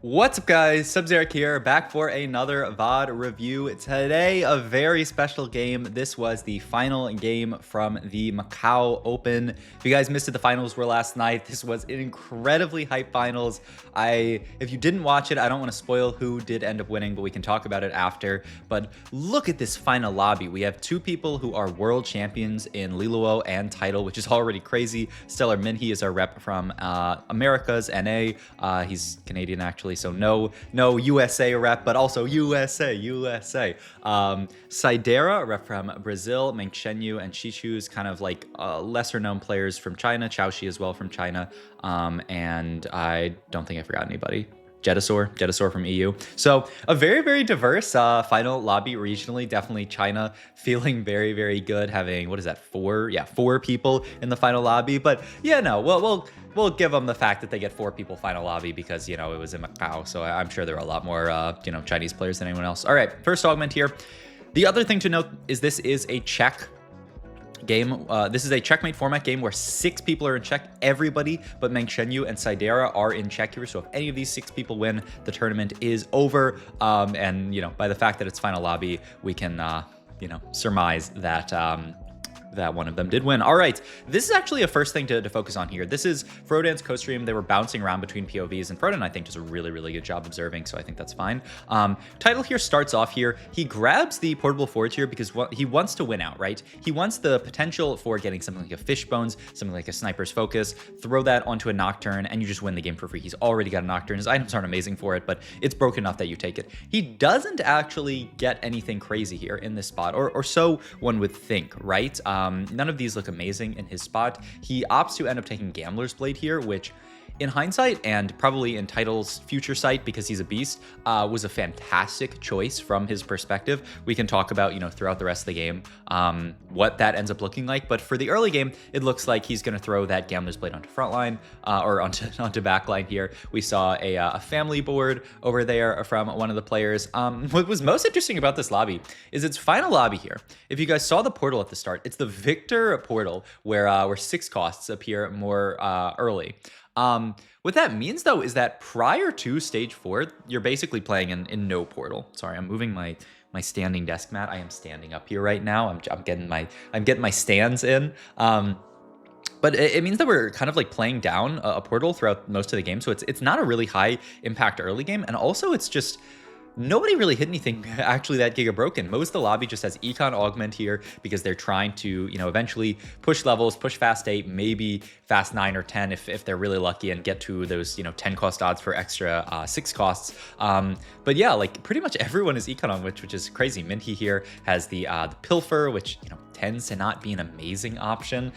What's up, guys? Sub-Zeric here, back for another VOD review. Today, a very special game. This was the final game from the Macao Open. If you guys missed it, the finals were last night. This was an incredibly hype finals. If you didn't watch it, I don't want to spoil who did end up winning, but we can talk about it after. But look at this final lobby. We have two people who are world champions in Liluo and title, which is already crazy. Stellar Minhee is our rep from Americas, NA. He's Canadian, actually. So no USA rep, but also USA. Sidera, a rep from Brazil. Meng Shenyu and Chichu's kind of like lesser known players from China. Chaoshi as well from China. And I don't think I forgot anybody. Jetasaur from EU. So a very, very diverse final lobby regionally. Definitely China feeling very, very good, having, what is that, four people in the final lobby. But yeah, no, we'll give them the fact that they get 4 people final lobby because, it was in Macau. So I'm sure there are a lot more, Chinese players than anyone else. All right, first augment here. The other thing to note is this is a check game. This is a checkmate format game where 6 people are in check. Everybody but Meng Shenyu and Sidera are in check here. So if any of these 6 people win, the tournament is over. And by the fact that it's final lobby, we can surmise that that one of them did win. All right, this is actually a first thing to focus on here. This is Frodan's co-stream. They were bouncing around between POVs, and Frodan, I think, does a really, really good job observing, so I think that's fine. Title here starts off here. He grabs the portable forge here because he wants to win out, right? He wants the potential for getting something like a fish bones, something like a sniper's focus, throw that onto a nocturne, and you just win the game for free. He's already got a nocturne. His items aren't amazing for it, but it's broken enough that you take it. He doesn't actually get anything crazy here in this spot, or so one would think, right? None of these look amazing in his spot. He opts to end up taking Gambler's Blade here, which in hindsight, and probably in Title's future sight because he's a beast, was a fantastic choice from his perspective. We can talk about, throughout the rest of the game, what that ends up looking like. But for the early game, it looks like he's going to throw that Gambler's Blade onto front line, or onto back line here. We saw a family board over there from one of the players. What was most interesting about this lobby is its final lobby here. If you guys saw the portal at the start, it's the Victor portal where 6 costs appear more early. What that means, though, is that prior to stage 4, you're basically playing in no portal. Sorry, I'm moving my standing desk mat. I am standing up here right now. I'm getting my stands in. But it means that we're kind of like playing down a portal throughout most of the game. So it's not a really high impact early game, and also it's just nobody really hit anything actually that giga broken. Most of the lobby just has econ augment here because they're trying to, eventually push levels, push fast 8, maybe fast 9 or 10 if they're really lucky, and get to those, 10 cost odds for extra 6 costs. But yeah, like pretty much everyone is econ on, which is crazy. Minhee here has the pilfer, which, tends to not be an amazing option.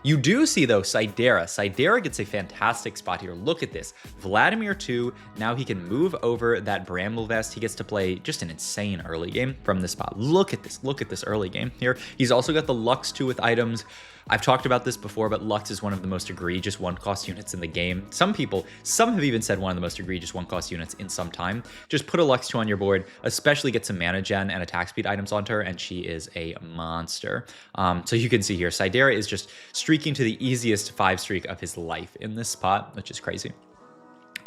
You do see, though, Sidera. Sidera gets a fantastic spot here. Look at this. Vladimir 2, now he can move over that Bramble Vest. He gets to play just an insane early game from this spot. Look at this early game here. He's also got the Lux 2 with items. I've talked about this before, but Lux is one of the most egregious 1-cost units in the game. Some have even said one of the most egregious 1-cost units in some time. Just put a Lux 2 on your board, especially get some mana gen and attack speed items onto her, and she is a monster. So you can see here, Sidera is just streaking to the easiest 5 streak of his life in this spot, which is crazy.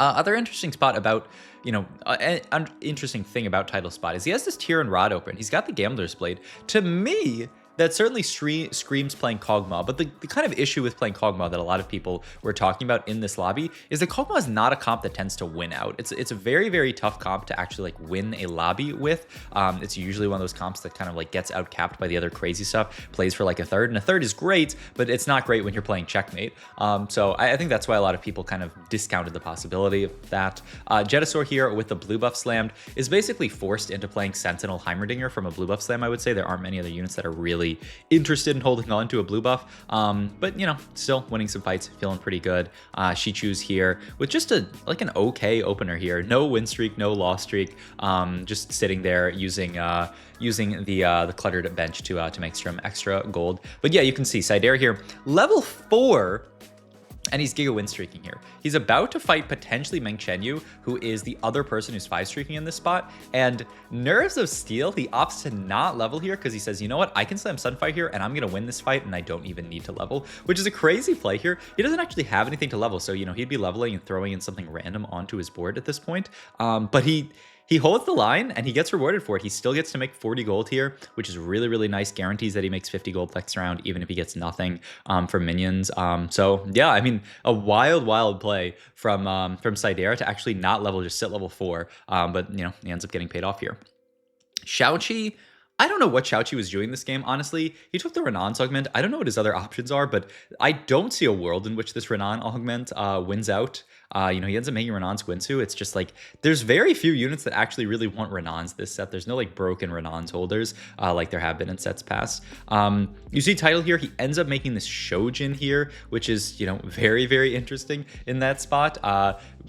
Other interesting spot about, an interesting thing about Title spot is he has this Tier and Rod open. He's got the Gambler's Blade. To me, that certainly screams playing Kog'Maw, but the kind of issue with playing Kog'Maw that a lot of people were talking about in this lobby is that Kog'Maw is not a comp that tends to win out. It's a very, very tough comp to actually win a lobby with. It's usually one of those comps that kind of gets out capped by the other crazy stuff, plays for a third, and a third is great, but it's not great when you're playing checkmate. So I think that's why a lot of people kind of discounted the possibility of that. Jetasaur here with the blue buff slammed is basically forced into playing Sentinel Heimerdinger from a blue buff slam, I would say. There aren't many other units that are really interested in holding on to a blue buff, but still winning some fights, feeling pretty good. Chichu's here with just an okay opener here. No win streak, no loss streak, just sitting there using the cluttered bench to make some extra gold. But yeah, you can see Sidera here, level 4. and he's Giga win streaking here. He's about to fight potentially Meng Chenyu, who is the other person who's 5 streaking in this spot. And Nerves of Steel, he opts to not level here because he says, you know what, I can slam Sunfight here and I'm going to win this fight and I don't even need to level, which is a crazy play here. He doesn't actually have anything to level, so, you know, he'd be leveling and throwing in something random onto his board at this point. But he holds the line and he gets rewarded for it. He still gets to make 40 gold here, which is really, really nice. Guarantees that he makes 50 gold next round, even if he gets nothing from minions. So yeah, I mean, a wild play from Sidera to actually not level, just sit level 4. But you know, he ends up getting paid off here. Xiaoqi, I don't know what Xiaoqi was doing this game, honestly. He took the Renan's augment. I don't know what his other options are, but I don't see a world in which this Renan augment wins out. You know, he ends up making Renan's Winsu. It's just like, there's very few units that actually really want Renan's this set. There's no like broken Renan's holders like there have been in sets past. You see title here, he ends up making this Shojin here, which is, you know, very, very interesting in that spot.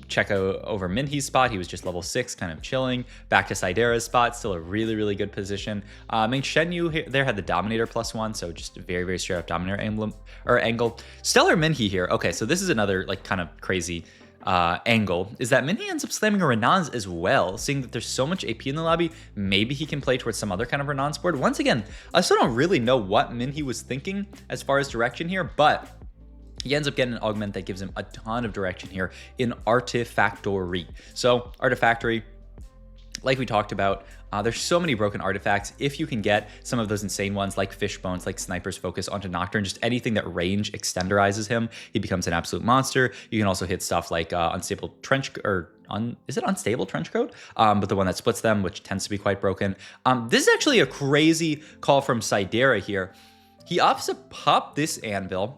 Check out over Minhe's spot, he was just level 6, kind of chilling. Back to Sidera's spot, still a really, really good position. Meng Shenyu there had the Dominator +1, so just very, very straight up Dominator angle. Stellar Minhe here. Okay, so this is another like kind of crazy angle, is that Minhe ends up slamming a Renan's as well. Seeing that there's so much AP in the lobby, maybe he can play towards some other kind of Renan's board. Once again, I still don't really know what Minhe was thinking as far as direction here, but he ends up getting an augment that gives him a ton of direction here in Artifactory. So Artifactory, like we talked about, there's so many broken artifacts. If you can get some of those insane ones like Fishbones, like Sniper's Focus onto Nocturne, just anything that range extenderizes him, he becomes an absolute monster. You can also hit stuff like Unstable Trench, or is it Unstable Trenchcoat? But the one that splits them, which tends to be quite broken. This is actually a crazy call from Sidera here. He opts to pop this Anvil,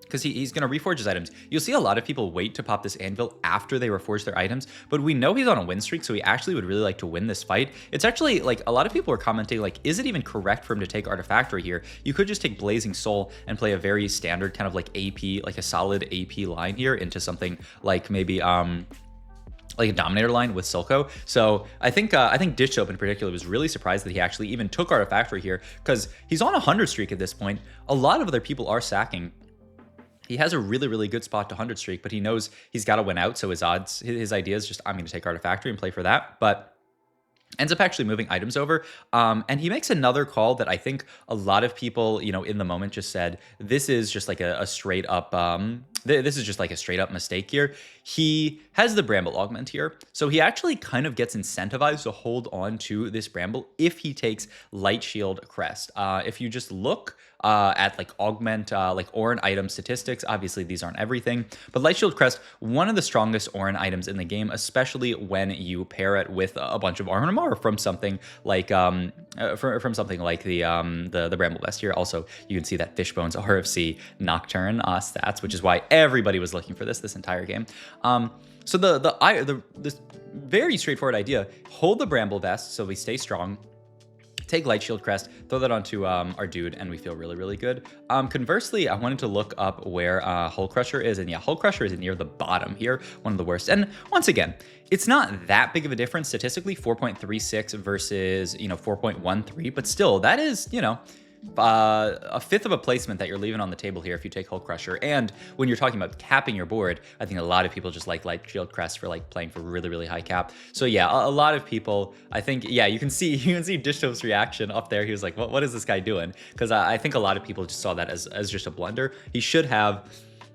because he's going to reforge his items. You'll see a lot of people wait to pop this anvil after they reforge their items, but we know he's on a win streak, so he actually would really like to win this fight. It's actually, like, a lot of people are commenting, like, is it even correct for him to take Artifactory here? You could just take Blazing Soul and play a very standard kind of like AP, like a solid AP line here into something like maybe like a Dominator line with Silco. So I think Dish Soap in particular was really surprised that he actually even took Artifactory here, because he's on a 100 streak at this point. A lot of other people are sacking. He has a really, really good spot to 100 streak, but he knows he's got to win out. So his idea is just, I'm going to take Artifactory and play for that. But ends up actually moving items over. And he makes another call that I think a lot of people, you know, in the moment just said, this is just like a straight up, this is just like a straight up mistake here. He has the Bramble augment here. So he actually kind of gets incentivized to hold on to this Bramble if he takes Light Shield Crest. If you just look at like augment, like Orin item statistics, obviously these aren't everything, but Light Shield Crest, one of the strongest Orin items in the game, especially when you pair it with a bunch of armor from something like from something like the Bramble Vest here. Also, you can see that Fishbones RFC Nocturne stats, which is why everybody was looking for this entire game. So this very straightforward idea: hold the Bramble Vest so we stay strong. Take Light Shield Crest, throw that onto our dude, and we feel really, really good. Conversely, I wanted to look up where Hull Crusher is, and yeah, Hull Crusher is near the bottom here, one of the worst. And once again, it's not that big of a difference statistically, 4.36 versus, you know, 4.13, but still, that is, you know, a fifth of a placement that you're leaving on the table here if you take Hull Crusher. And when you're talking about capping your board, I think a lot of people just like Light Shield Crest for like playing for really, really high cap. So yeah, a lot of people, I think, yeah, you can see Dishtope's reaction up there. He was like, what is this guy doing? Because I think a lot of people just saw that as just a blunder. He should have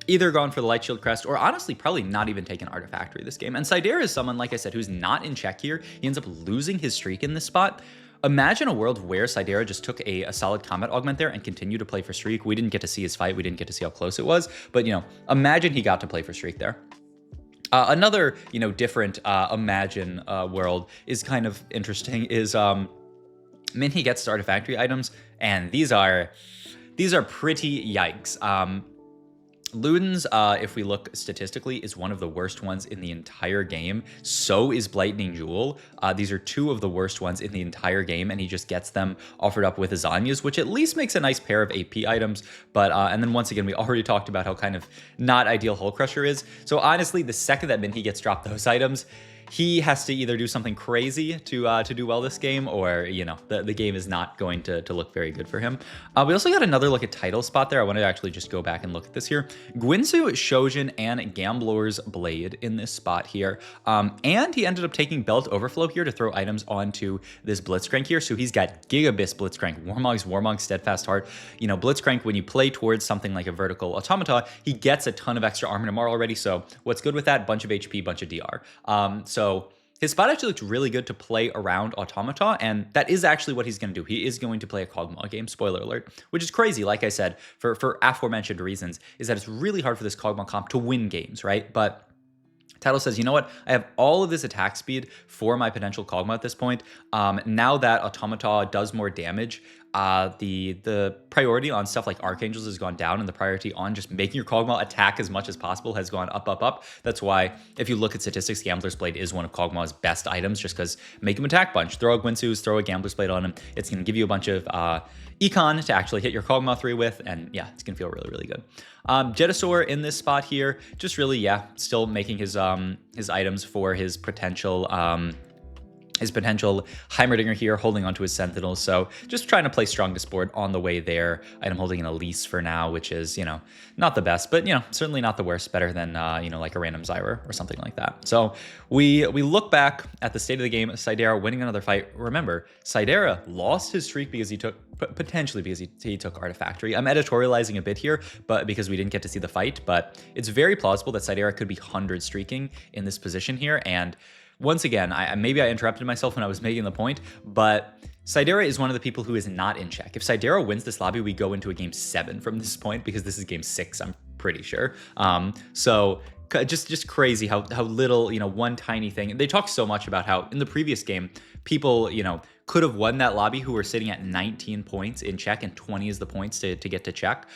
either gone for the Light Shield Crest or honestly probably not even taken Artifactory this game. And Sidera is someone, like I said, who's not in check here. He ends up losing his streak in this spot. Imagine a world where Sidera just took a solid combat augment there and continued to play for streak. We didn't get to see his fight. We didn't get to see how close it was. But, you know, imagine he got to play for streak there. Another, you know, different imagine world is kind of interesting is Minhe gets Artifactory items, and these are pretty yikes. Luden's, if we look statistically, is one of the worst ones in the entire game. So is Blightning Jewel. These are two of the worst ones in the entire game, and he just gets them offered up with Azanias, which at least makes a nice pair of AP items. But and then once again, we already talked about how kind of not ideal Hull Crusher is. So honestly, the second that Minhe gets dropped those items, he has to either do something crazy to do well this game, or the game is not going to look very good for him. We also got another look at title spot there. I wanted to actually just go back and look at this here. Guinzu, Shojin, and Gambler's Blade in this spot here, and he ended up taking Belt Overflow here to throw items onto this Blitzcrank here. So he's got Gigabis Blitzcrank, Warmog, Steadfast Heart. Blitzcrank, when you play towards something like a vertical automata, he gets a ton of extra armor and MR already. So what's good with that? Bunch of HP, bunch of DR. So his spot actually looks really good to play around Automata, and that is actually what he's going to do. He is going to play a Kog'Maw game, spoiler alert, which is crazy, like I said, for aforementioned reasons, is that it's really hard for this Kog'Maw comp to win games, right? But Title says, you know what? I have all of this attack speed for my potential Kog'Maw at this point. Now that Automata does more damage, the priority on stuff like Archangels has gone down, and the priority on just making your Kog'Maw attack as much as possible has gone up. That's why, if you look at statistics, Gambler's Blade is one of Kog'Maw's best items, just because make him attack bunch. Throw a Guinzu's, throw a Gambler's Blade on him. It's going to give you a bunch of econ to actually hit your Kog'Maw 3 with, and yeah, it's going to feel really, really good. Jetasaur in this spot here, just really, yeah, still making his items for his potential Heimerdinger here, holding onto his Sentinels. So just trying to play strongest board on the way there. I'm holding an Elise for now, which is, not the best, but, certainly not the worst. Better than, like a random Zyra or something like that. So we look back at the state of the game, Sidera winning another fight. Remember, Sidera lost his streak because he took, potentially because he took Artifactory. I'm editorializing a bit here, but because we didn't get to see the fight, but it's very plausible that Sidera could be 100 streaking in this position here. And once again, maybe I interrupted myself when I was making the point, but Sidera is one of the people who is not in check. If Sidera wins this lobby, we go into a game 7 from this point, because this is game 6, I'm pretty sure. So just crazy how little, one tiny thing. They talk so much about how in the previous game, people, could have won that lobby who were sitting at 19 points in check, and 20 is the points to get to check.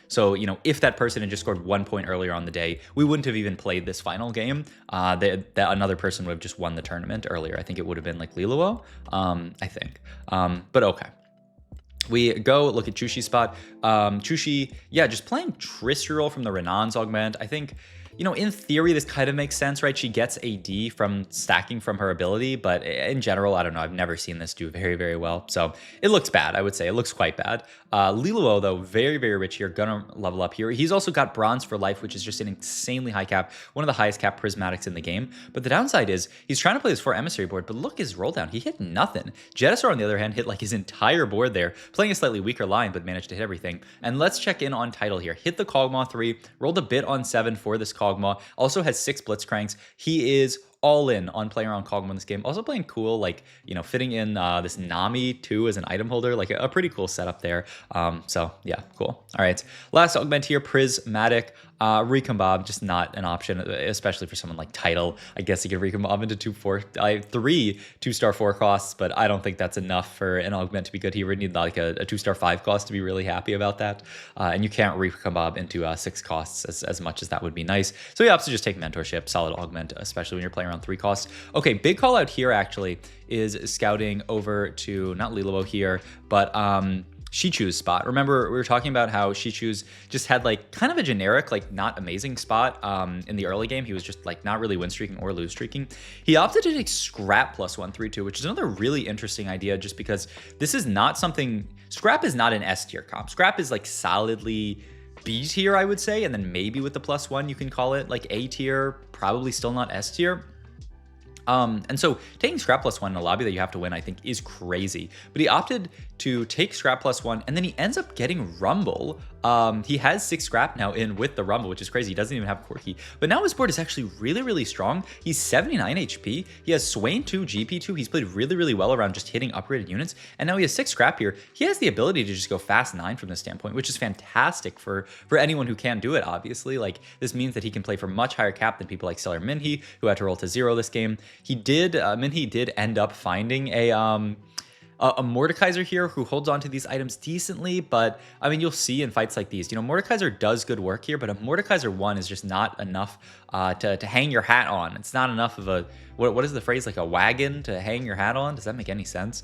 So, if that person had just scored 1 point earlier on the day, we wouldn't have even played this final game. That another person would have just won the tournament earlier. I think it would have been like Liluo, I think. But okay. We go look at Chushi's spot. Chushi, yeah, just playing Reroll from the Renan's augment. I think, in theory, this kind of makes sense, right? She gets AD from stacking from her ability, but in general, I don't know. I've never seen this do very, very well. So it looks bad, I would say. It looks quite bad. Liluo, though, very, very rich here. Gonna level up here. He's also got Bronze for Life, which is just an insanely high cap. One of the highest cap prismatics in the game. But the downside is he's trying to play this 4 emissary board, but look his roll down. He hit nothing. Jetasaur, on the other hand, hit like his entire board there, playing a slightly weaker line, but managed to hit everything. And let's check in on title here. Hit the Kog'Maw 3, rolled a bit on 7 for this Kog'Maw. Also has 6 Blitzcranks. He is all in on playing around Kog'Maw in this game. Also playing cool, like, fitting in this Nami too as an item holder, like a pretty cool setup there. So yeah, cool. All right, last augment here, Prismatic. Recombobb, just not an option, especially for someone like Title. I guess you could recombobb into 3 2-star 4 costs, but I don't think that's enough for an augment to be good. He would need like a 2-star 5 cost to be really happy about that. And you can't recombobb into 6 costs as much as that would be nice. So he opts to just take mentorship, solid augment, especially when you're playing around 3 costs. Okay, big call out here actually is scouting over to, not Liluo here, but Shichu's spot. Remember, we were talking about how Shichu's just had like kind of a generic, like not amazing spot in the early game. He was just like not really win streaking or lose streaking. He opted to take Scrap +1/+2, which is another really interesting idea, just because this is not something, Scrap is not an S tier comp. Scrap is like solidly B tier, I would say, and then maybe with the +1 you can call it like A tier, probably still not S tier. And so taking Scrap +1 in a lobby that you have to win, I think, is crazy. But he opted to take Scrap +1, and then he ends up getting Rumble. He has 6 Scrap now in with the Rumble, which is crazy. He doesn't even have Quirky. But now his board is actually really, really strong. He's 79 HP. He has Swain 2, GP 2. He's played really, really well around just hitting upgraded units. And now he has 6 Scrap here. He has the ability to just go fast 9 from this standpoint, which is fantastic for anyone who can do it, obviously. Like, this means that he can play for much higher cap than people like Stellar Minhee, who had to roll to 0 this game. Minhee did end up finding a a Mordekaiser here who holds on to these items decently, but I mean, you'll see in fights like these, Mordekaiser does good work here, but a Mordekaiser 1 is just not enough to hang your hat on. It's not enough of a, what is the phrase, like a wagon to hang your hat on? Does that make any sense?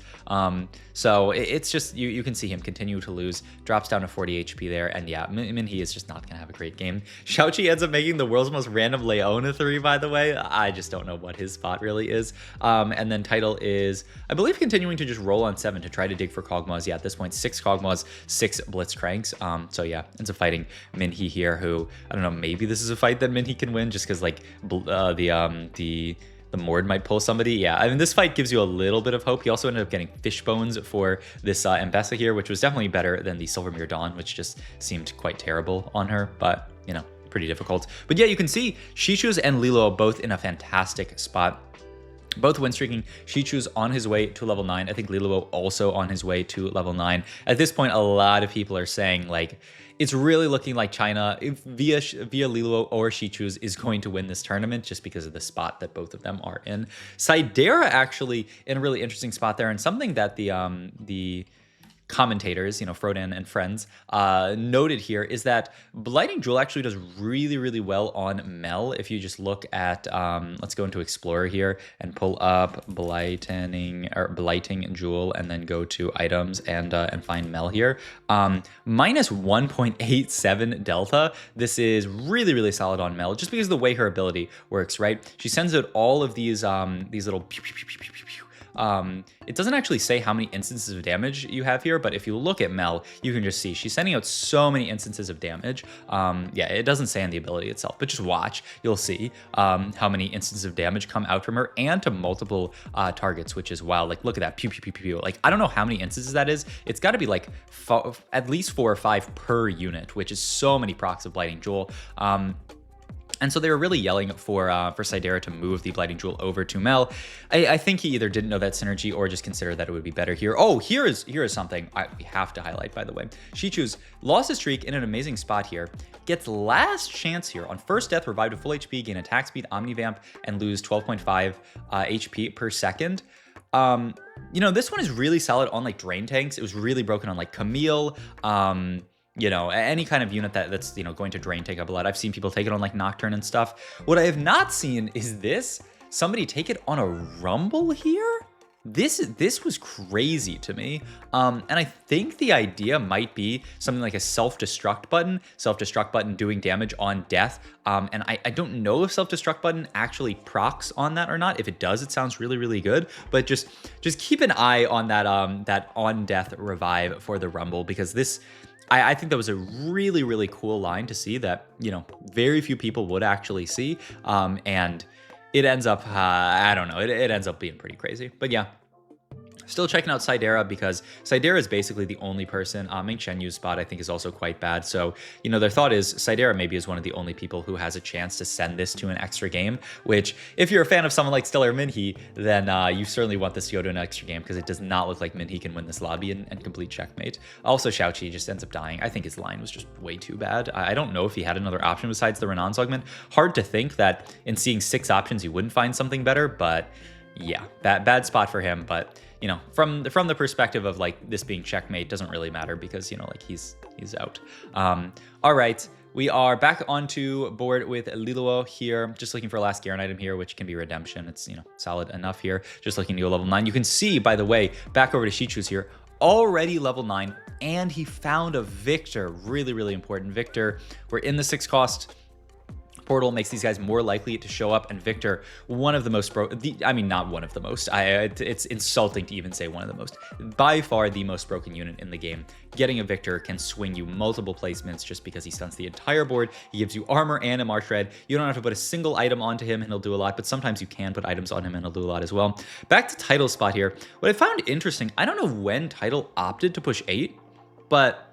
So it's just, you can see him continue to lose, drops down to 40 HP there, and yeah, Minhee is just not going to have a great game. Xiaoqi ends up making the world's most random Leona 3, by the way. I just don't know what his spot really is. And then Title is, I believe, continuing to just roll on 7 to try to dig for Kog'Maws. Yeah, at this point, 6 Kog'Maws, 6 Blitzcranks. So yeah, ends up fighting Minhee here, who, I don't know, maybe this is a fight that Minhee can win just because like the Mord might pull somebody. Yeah, I mean, this fight gives you a little bit of hope. He also ended up getting fish bones for this Mbessa here, which was definitely better than the Silvermere Dawn, which just seemed quite terrible on her, but, pretty difficult. But yeah, you can see Xichu's and Lilo both in a fantastic spot. Both win streaking. Xichu's on his way to level 9. I think Lilo also on his way to level 9. At this point, a lot of people are saying, like, it's really looking like China, via Lilo or Xichu's, is going to win this tournament just because of the spot that both of them are in. Saidera actually in a really interesting spot there, and something that the commentators, Frodan and friends, noted here is that Blighting Jewel actually does really, really well on Mel. If you just look at, let's go into Explorer here and pull up Blighting Jewel and then go to items and find Mel here. Minus 1.87 delta. This is really, really solid on Mel just because of the way her ability works, right? She sends out all of these little pew, pew, pew, pew, pew, pew. It doesn't actually say how many instances of damage you have here, but if you look at Mel, you can just see she's sending out so many instances of damage. Yeah, it doesn't say on the ability itself, but just watch. You'll see how many instances of damage come out from her and to multiple targets, which is wild. Like, look at that. Pew, pew, pew, pew, pew. Like, I don't know how many instances that is. It's got to be like at least 4 or 5 per unit, which is so many procs of Blighting Jewel. And so they were really yelling for Saidera to move the Blighting Jewel over to Mel. I think he either didn't know that synergy or just considered that it would be better here. Oh, here is something we have to highlight, by the way. Xichu's lost his streak in an amazing spot here. Gets last chance here on first death, revived to full HP, gain attack speed, Omnivamp, and lose 12.5 HP per second. This one is really solid on like Drain Tanks. It was really broken on like Camille. Any kind of unit that's, going to drain, take up a lot. I've seen people take it on like Nocturne and stuff. What I have not seen is this. Somebody take it on a Rumble here? This was crazy to me. And I think the idea might be something like a self-destruct button doing damage on death. And I don't know if self-destruct button actually procs on that or not. If it does, it sounds really, really good. But just keep an eye on that on death revive for the Rumble, because this, I think that was a really, really cool line to see that, very few people would actually see. And it ends up, I don't know, it ends up being pretty crazy. But yeah. Still checking out Saidera because Saidera is basically the only person. Ming Shenyu's spot, I think, is also quite bad. So, their thought is Saidera maybe is one of the only people who has a chance to send this to an extra game, which if you're a fan of someone like Stellar Minhee, then you certainly want this to go to an extra game because it does not look like Minhee can win this lobby and complete checkmate. Also, Xiaoqi just ends up dying. I think his line was just way too bad. I don't know if he had another option besides the Renan's augment. Hard to think that in seeing 6 options, you wouldn't find something better, but yeah, bad spot for him. But from the perspective of like this being checkmate, doesn't really matter because like he's out. All right, we are back onto board with Liluo here. Just looking for a last Garen item here, which can be redemption. It's solid enough here. Just looking to go level 9. You can see, by the way, back over to Xichu's here, already level 9, and he found a Victor. Really, really important Victor. We're in the 6 cost. Portal makes these guys more likely to show up, and Victor, one of the most not one of the most, it's insulting to even say one of the most, by far the most broken unit in the game. Getting a Victor can swing you multiple placements just because he stunts the entire board. He gives you armor and a March Red. You don't have to put a single item onto him and he'll do a lot, but sometimes you can put items on him and he'll do a lot as well. Back to Title spot here. What I found interesting, I don't know when Title opted to push 8, but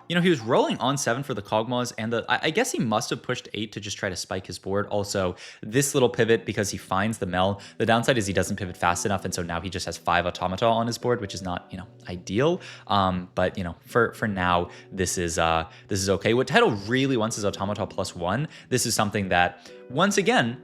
he was rolling on 7 for the Kog'Maws, and I guess he must have pushed 8 to just try to spike his board. Also, this little pivot, because he finds the Mel, the downside is he doesn't pivot fast enough, and so now he just has 5 Automata on his board, which is not, ideal. But, for now, this is okay. What Title really wants is Automata +1. This is something that, once again,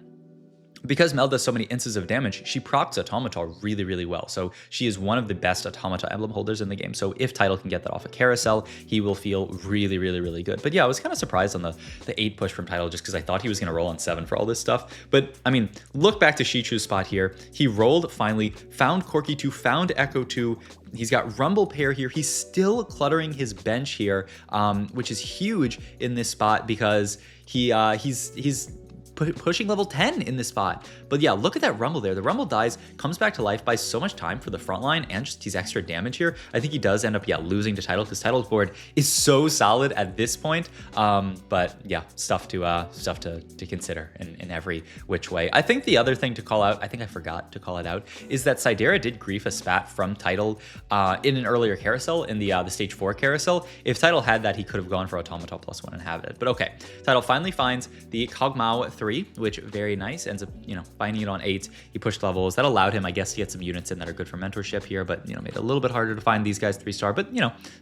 because Mel does so many instances of damage, she procs Automata really, really well. So she is one of the best Automata emblem holders in the game. So if Title can get that off a carousel, he will feel really, really, really good. But yeah, I was kind of surprised on the 8 push from Title just because I thought he was going to roll on 7 for all this stuff. But I mean, look back to Shichu's spot here. He rolled finally, found Corki 2, found Echo 2. He's got Rumble Pair here. He's still cluttering his bench here, which is huge in this spot because he's pushing level 10 in this spot. But yeah, look at that Rumble there. The Rumble dies, comes back to life, buys so much time for the front line and just these extra damage here. I think he does end up, losing to Title because Title's board is so solid at this point. But yeah, stuff to consider in every which way. I think the other thing to call out, I think I forgot to call it out, is that Sidera did grief a spat from Title in an earlier carousel, in the stage 4 carousel. If Title had that, he could have gone for Automata +1 and have it. But okay, Title finally finds the Kog'Maw 3, which very nice, ends up, finding it on 8. He pushed levels. That allowed him, I guess, to get some units in that are good for mentorship here, but, made it a little bit harder to find these guys 3-star. But,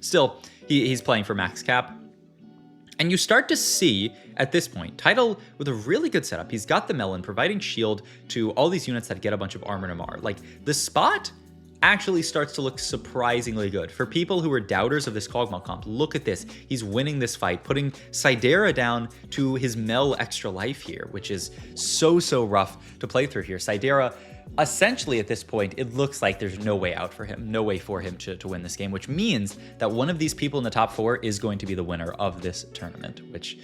still, he's playing for max cap. And you start to see, at this point, Title with a really good setup. He's got the Melon, providing shield to all these units that get a bunch of armor and Amar. Like, the spot actually starts to look surprisingly good. For people who are doubters of this Kog'Maw comp, look at this. He's winning this fight, putting Sidera down to his Mel extra life here, which is so rough to play through here. Sidera, essentially at this point, it looks like there's no way out for him, no way for him to win this game, which means that one of these people in the top 4 is going to be the winner of this tournament, which...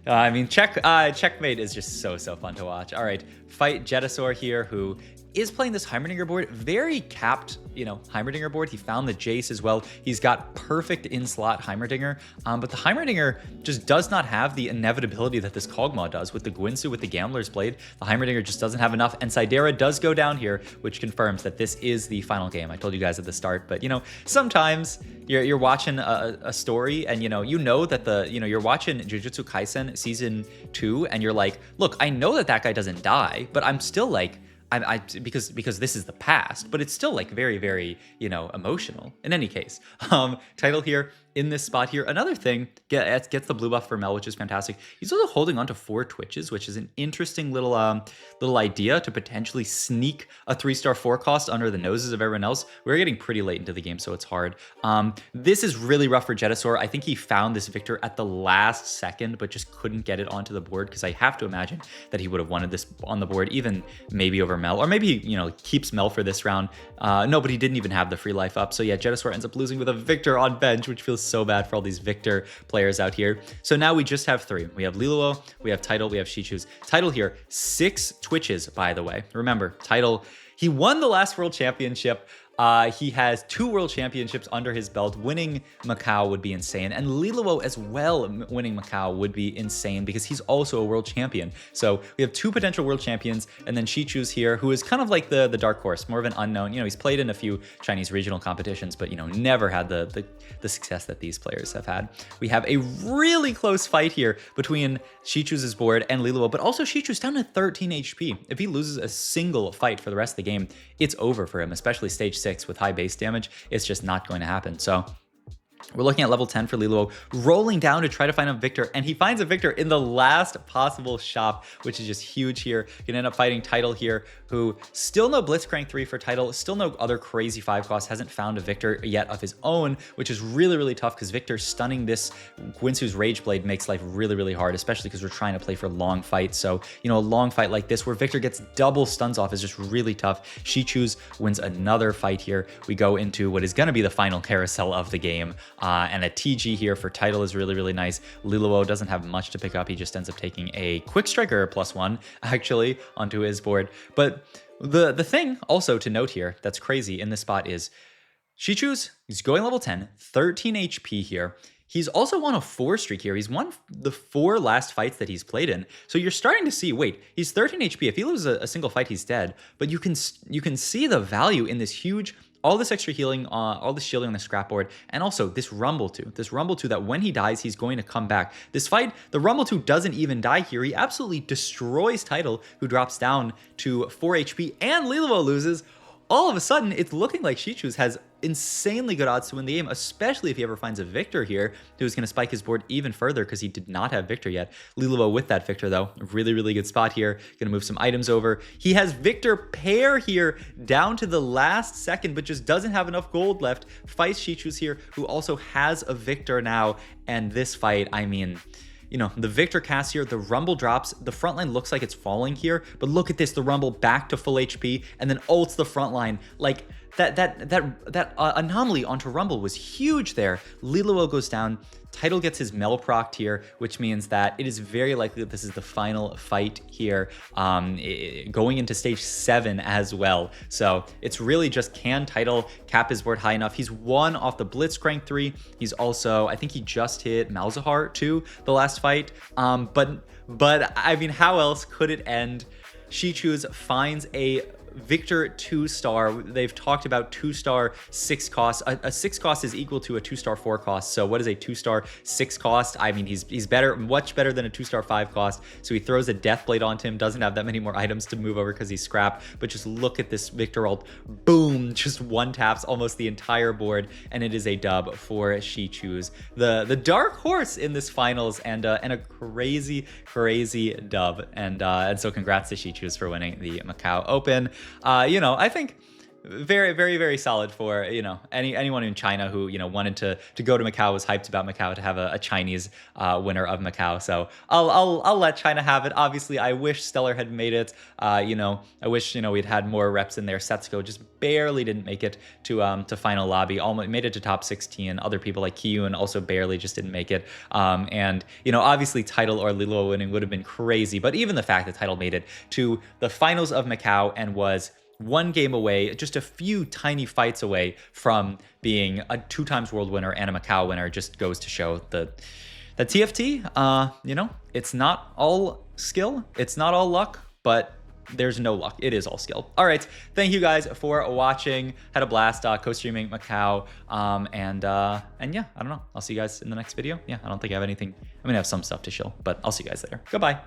I mean, checkmate is just so fun to watch. All right, fight Jetasaur here, who is playing this Heimerdinger board, very capped, Heimerdinger board. He found the Jace as well. He's got perfect in-slot Heimerdinger, but the Heimerdinger just does not have the inevitability that this Kog'Maw does. With the Gwynsu, with the Gambler's Blade, the Heimerdinger just doesn't have enough, and Sidera does go down here, which confirms that this is the final game. I told you guys at the start, but, sometimes you're watching a story and, you know that you're watching Jujutsu Kaisen Season 2, and you're like, look, I know that guy doesn't die, but I'm still like, because this is the past, but it's still like very, emotional. In any case, Title here in this spot here. Another thing, gets the blue buff for Mel, which is fantastic. He's also holding on to 4 Twitches, which is an interesting little idea to potentially sneak a 3-star 4 cost under the noses of everyone else. We're getting pretty late into the game, so it's hard. This is really rough for Jetasaur. I think he found this victor at the last second, but just couldn't get it onto the board, because I have to imagine that he would have wanted this on the board, even maybe over Mel, or maybe he, keeps Mel for this round. No, but he didn't even have the free life up. So yeah, Jetasaur ends up losing with a victor on bench, which feels so bad for all these Victor players out here. So now we just have 3. We have Liluo, we have Title, we have Shichu's. Title here, 6 Twitches, by the way. Remember, Title, he won the last World Championship. He has 2 World Championships under his belt. Winning Macao would be insane. And Liluo as well, winning Macao would be insane because he's also a world champion. So we have 2 potential world champions, and then Shichu's here, who is kind of like the dark horse, more of an unknown. He's played in a few Chinese regional competitions, but, never had the success that these players have had. We have a really close fight here between Shichu's board and Liluo, but also Shichu's down to 13 HP. If he loses a single fight for the rest of the game, it's over for him, especially stage 6 with high base damage. It's just not going to happen. So we're looking at level 10 for Liluo, rolling down to try to find a victor, and he finds a victor in the last possible shop, which is just huge here. You can end up fighting Title here, who still no Blitzcrank 3 for Title, still no other crazy 5 cost, hasn't found a victor yet of his own, which is really tough because Victor stunning this Gwynsu's Rage Blade makes life really hard, especially because we're trying to play for long fights. So, a long fight like this where Victor gets double stuns off is just really tough. Shichu's wins another fight here. We go into what is going to be the final carousel of the game. And a TG here for Title is really nice. Liluo doesn't have much to pick up. He just ends up taking a Quick Striker +1 actually onto his board. But the thing also to note here that's crazy in this spot is Shichu's, he's going level 10, 13 HP here. He's also won a 4 streak here. He's won the 4 last fights that he's played in. So you're starting to see, wait, he's 13 HP. If he loses a single fight, he's dead. But you can see the value in this huge, all this extra healing, all this shielding on the scrap board, and also this Rumble 2. This Rumble 2 that when he dies, he's going to come back. This fight, the Rumble 2 doesn't even die here. He absolutely destroys Title, who drops down to 4 HP, and Liluo loses. all of a sudden, it's looking like Shichu's has insanely good odds to win the game, especially if he ever finds a Victor here, who's going to spike his board even further because he did not have Victor yet. Lilua with that Victor, though. Really, really good spot here. Going to move some items over. He has Victor pair here down to the last second, but just doesn't have enough gold left. Fights Shichu's here, who also has a Victor now. And this fight, I mean, you know, the Victor cast here, the Rumble drops, the front line looks like it's falling here, but look at this, the Rumble back to full HP, and then ults the front line. Like, that Anomaly onto Rumble was huge there. Lilua goes down, Title gets his Mel procced here, which means that it is very likely that this is the final fight here, going into stage 7 as well. So it's really just, can Title cap his board high enough? He's won off the Blitzcrank 3. He's also, I think he just hit Malzahar 2 the last fight. But I mean, how else could it end? Shichu's finds a Victor 2-star. They've talked about 2-star 6 cost. A 6 cost is equal to a 2-star 4 cost. So what is a 2-star 6 cost? I mean, he's better, much better than a 2-star 5 cost. So he throws a Deathblade onto him, doesn't have that many more items to move over because he's scrap. But just look at this Victor ult. Boom, just one taps almost the entire board, and it is a dub for Shichu's, the dark horse in this finals, and a crazy dub. And so congrats to Shichu's for winning the Macao Open. You know, I think very solid for, you know, anyone in China who, you know, wanted to go to Macau, was hyped about Macau to have a Chinese winner of Macau. So I'll let China have it. Obviously, I wish Stellar had made it. You know, I wish, you know, we'd had more reps in there. Setsuko just barely didn't make it to final lobby. Almost made it to top 16. Other people like Kiyun also barely just didn't make it. And, you know, obviously Title or Lilua winning would have been crazy. But even the fact that Title made it to the finals of Macau and was one game away, just a few tiny fights away from being a 2-times world winner and a Macau winner, just goes to show that TFT, you know, it's not all skill, it's not all luck, but there's no luck. It is all skill. All right. Thank you guys for watching. Had a blast co-streaming Macau. And yeah, I don't know. I'll see you guys in the next video. Yeah, I don't think I have anything. I mean, I have some stuff to show, but I'll see you guys later. Goodbye.